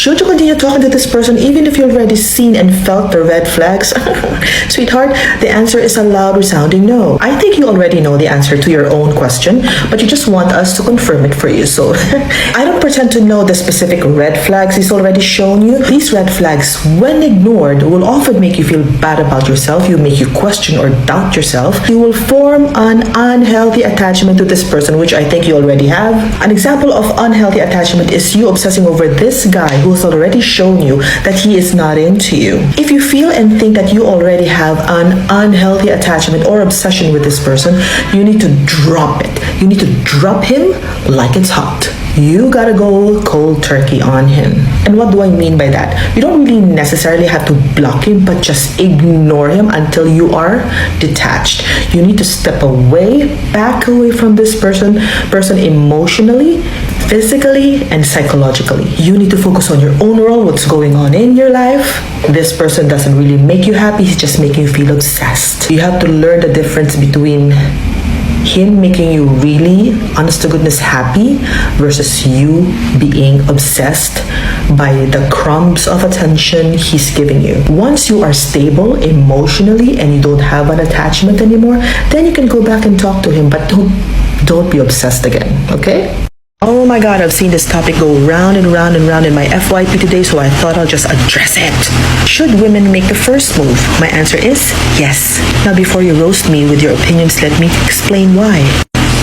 Should you continue talking to this person even if you've already seen and felt the red flags? Sweetheart, the answer is a loud resounding no. I think you already know the answer to your own question, but you just want us to confirm it for you. So I don't pretend to know the specific red flags he's already shown you. These red flags, when ignored, will often make you feel bad about yourself. You make you question or doubt yourself. You will form an unhealthy attachment to this person, which I think you already have. An example of unhealthy attachment is you obsessing over this guy who's already shown you that he is not into you. If you feel and think that you already have an unhealthy attachment or obsession with this person, you need to drop it. You need to drop him like it's hot. You gotta go cold turkey on him. And what do I mean by that? You don't really necessarily have to block him, but just ignore him until you are detached. You need to step away, back away from this person emotionally, physically, and psychologically. You need to focus on your own world, what's going on in your life. This person doesn't really make you happy, he's just making you feel obsessed. You have to learn the difference between him making you really, honest to goodness, happy versus you being obsessed by the crumbs of attention he's giving you. Once you are stable emotionally and you don't have an attachment anymore, then you can go back and talk to him, but don't be obsessed again, okay? Oh my god, I've seen this topic go round and round and round in my FYP today, so I thought I'll just address it. Should women make the first move? My answer is yes. Now before you roast me with your opinions, let me explain why.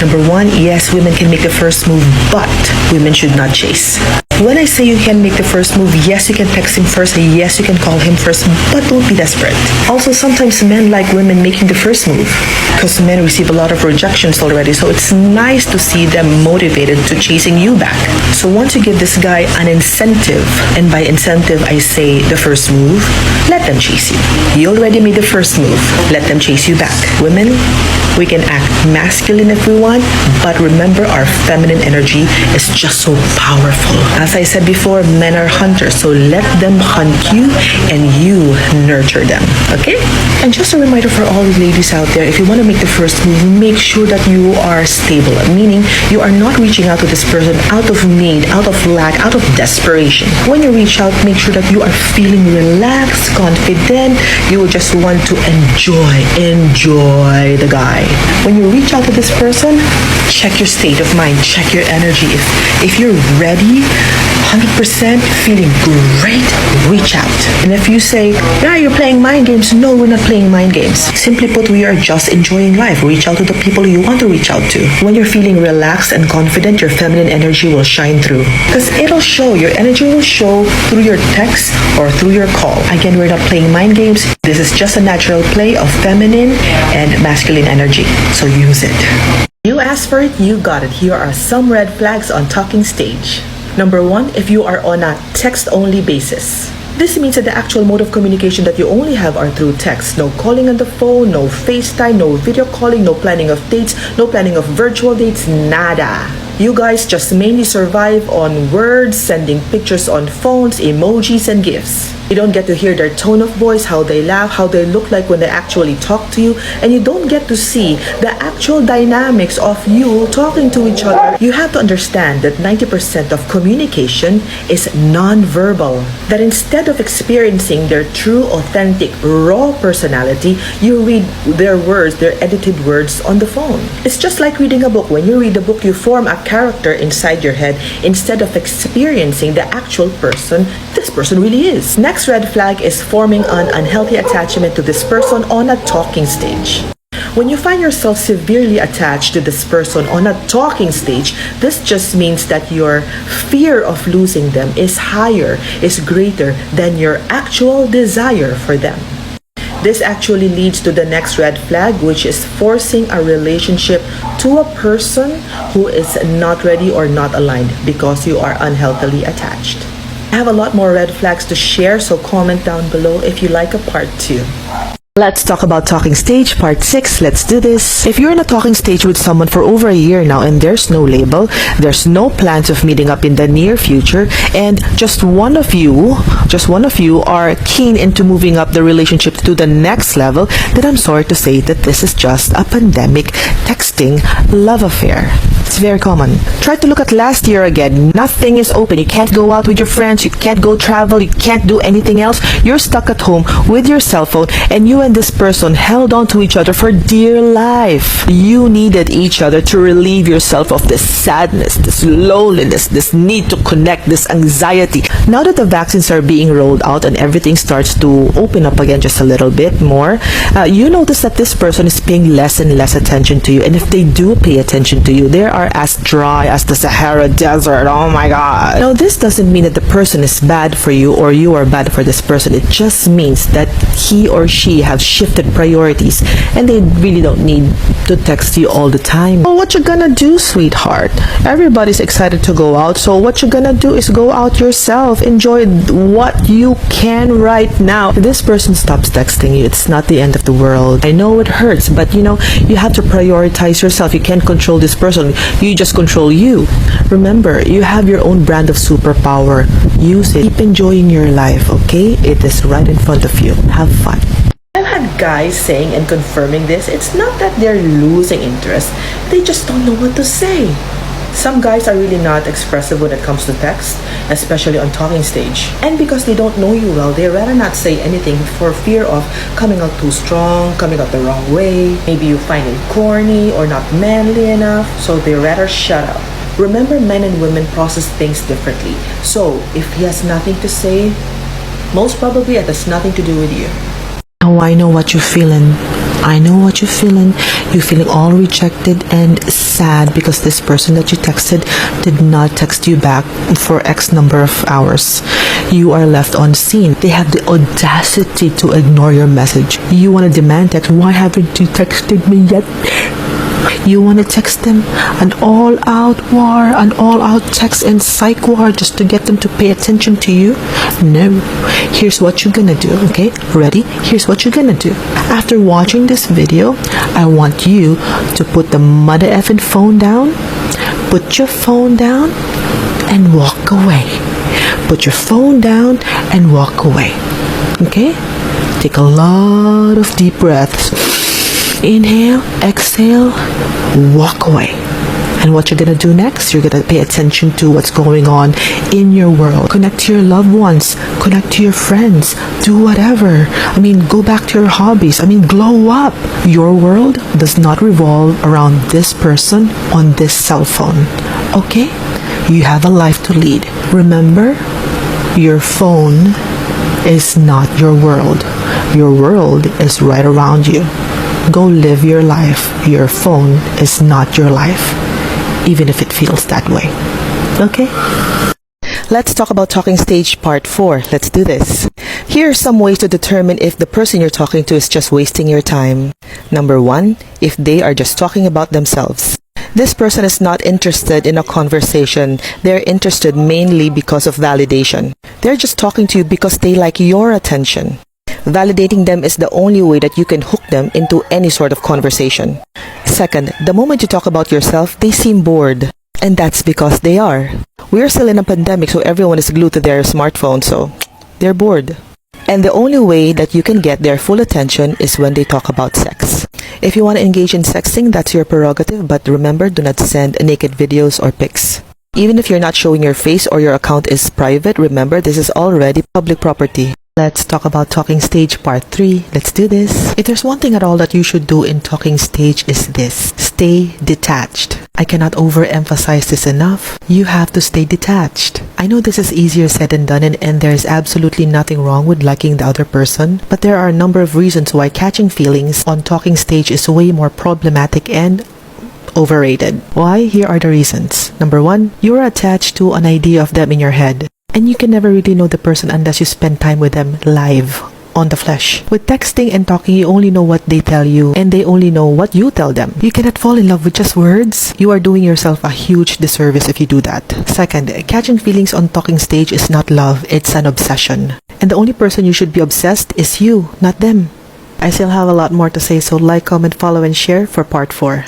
Number one, yes, women can make the first move, but women should not chase. When I say you can make the first move, yes, you can text him first, yes, you can call him first, but don't be desperate. Also, sometimes men like women making the first move because men receive a lot of rejections already, so it's nice to see them motivated to chasing you back. So once you give this guy an incentive, and by incentive I say the first move, let them chase you. You already made the first move, let them chase you back. Women, we can act masculine if we want, but remember our feminine energy is just so powerful. As I said before, men are hunters, so let them hunt you and you nurture them, okay? And just a reminder for all the ladies out there, if you want to make the first move, make sure that you are stable, meaning you are not reaching out to this person out of need, out of lack, out of desperation. When you reach out, make sure that you are feeling relaxed, confident. You will just want to enjoy the guy. When you reach out to this person, check your state of mind, check your energy. If you're ready, 100% feeling great, reach out. And if you say, yeah, you're playing mind games, no, we're not playing mind games. Simply put, we are just enjoying life. Reach out to the people you want to reach out to. When you're feeling relaxed and confident, your feminine energy will shine through. Because it'll show, your energy will show through your text or through your call. Again, we're not playing mind games. This is just a natural play of feminine and masculine energy. So use it. You asked for it, you got it. Here are some red flags on talking stage. Number one, if you are on a text-only basis. This means that the actual mode of communication that you only have are through text. No calling on the phone, no FaceTime, no video calling, no planning of dates, no planning of virtual dates, nada. You guys just mainly survive on words, sending pictures on phones, emojis, and GIFs. You don't get to hear their tone of voice, how they laugh, how they look like when they actually talk to you, and you don't get to see the actual dynamics of you talking to each other. You have to understand that 90% of communication is non-verbal. That instead of experiencing their true, authentic, raw personality, you read their words, their edited words on the phone. It's just like reading a book. When you read a book, you form a character inside your head instead of experiencing the actual person this person really is. Next red flag is forming an unhealthy attachment to this person on a talking stage. When you find yourself severely attached to this person on a talking stage, this just means that your fear of losing them is higher, is greater than your actual desire for them. This actually leads to the next red flag, which is forcing a relationship to a person who is not ready or not aligned because you are unhealthily attached. I have a lot more red flags to share, so comment down below if you like a part 2. Let's talk about talking stage part 6. Let's do this. If you're in a talking stage with someone for over a year now and there's no label, there's no plans of meeting up in the near future, and just one of you are keen into moving up the relationship to the next level, then I'm sorry to say that this is just a pandemic texting love affair. It's very common. Try to look at last year again. Nothing is open. You can't go out with your friends. You can't go travel. You can't do anything else. You're stuck at home with your cell phone, and you and this person held on to each other for dear life. You needed each other to relieve yourself of this sadness, this loneliness, this need to connect, this anxiety. Now that the vaccines are being rolled out and everything starts to open up again just a little bit more, you notice that this person is paying less and less attention to you. And if they do pay attention to you, they are as dry as the Sahara Desert. Oh my God. Now, this doesn't mean that the person is bad for you or you are bad for this person. It just means that he or she have shifted priorities and they really don't need to text you all the time. Well, what you gonna do, sweetheart? Everybody's excited to go out, so what you gonna do is go out yourself. Enjoy what you can right now. If this person stops texting you, it's not the end of the world. I know it hurts, but you have to prioritize yourself. You can't control this person. You just control you. Remember, you have your own brand of superpower. Use it. Keep enjoying your life, okay? It is right in front of you. Have fun. I've had guys saying and confirming this. It's not that they're losing interest. They just don't know what to say. Some guys are really not expressive when it comes to text, especially on talking stage. And because they don't know you well, they rather not say anything for fear of coming out too strong, coming out the wrong way. Maybe you find it corny or not manly enough, so they rather shut up. Remember, men and women process things differently. So if he has nothing to say, most probably it has nothing to do with you. Oh, I know what you're feeling. I know what you're feeling. You're feeling all rejected and sad because this person that you texted did not text you back for X number of hours. You are left unseen. They have the audacity to ignore your message. You want to demand text. Why haven't you texted me yet? You want to text them an all-out war, an all-out text and psych war just to get them to pay attention to you? No. Here's what you're gonna do, okay? Ready? Here's what you're gonna do. After watching this video, I want you to put the mother effing phone down, put your phone down, and walk away. Put your phone down and walk away. Okay? Take a lot of deep breaths. Inhale, exhale, walk away. And what you're gonna do next, you're gonna pay attention to what's going on in your world. Connect to your loved ones, connect to your friends, do whatever. Go back to your hobbies. Glow up. Your world does not revolve around this person on this cell phone. Okay? You have a life to lead. Remember, your phone is not your world. Your world is right around you. Go live your life. Your phone is not your life, even if it feels that way. Okay? Let's talk about talking stage part 4. Let's do this. Here are some ways to determine if the person you're talking to is just wasting your time. Number 1, if they are just talking about themselves. This person is not interested in a conversation. They're interested mainly because of validation. They're just talking to you because they like your attention. Validating them is the only way that you can hook them into any sort of conversation. Second, the moment you talk about yourself, they seem bored. And that's because they are. We're still in a pandemic, so everyone is glued to their smartphone, so they're bored. And the only way that you can get their full attention is when they talk about sex. If you want to engage in sexting, that's your prerogative, but remember, do not send naked videos or pics. Even if you're not showing your face or your account is private, remember, this is already public property. Let's talk about talking stage part 3. Let's do this. If there's one thing at all that you should do in talking stage is this. Stay detached. I cannot overemphasize this enough. You have to stay detached. I know this is easier said than done and there's absolutely nothing wrong with liking the other person, but there are a number of reasons why catching feelings on talking stage is way more problematic and overrated. Why? Here are the reasons. Number 1, you're attached to an idea of them in your head. And you can never really know the person unless you spend time with them live, on the flesh. With texting and talking, you only know what they tell you, and they only know what you tell them. You cannot fall in love with just words. You are doing yourself a huge disservice if you do that. Second, catching feelings on talking stage is not love, it's an obsession. And the only person you should be obsessed is you, not them. I still have a lot more to say, so like, comment, follow, and share for part 4.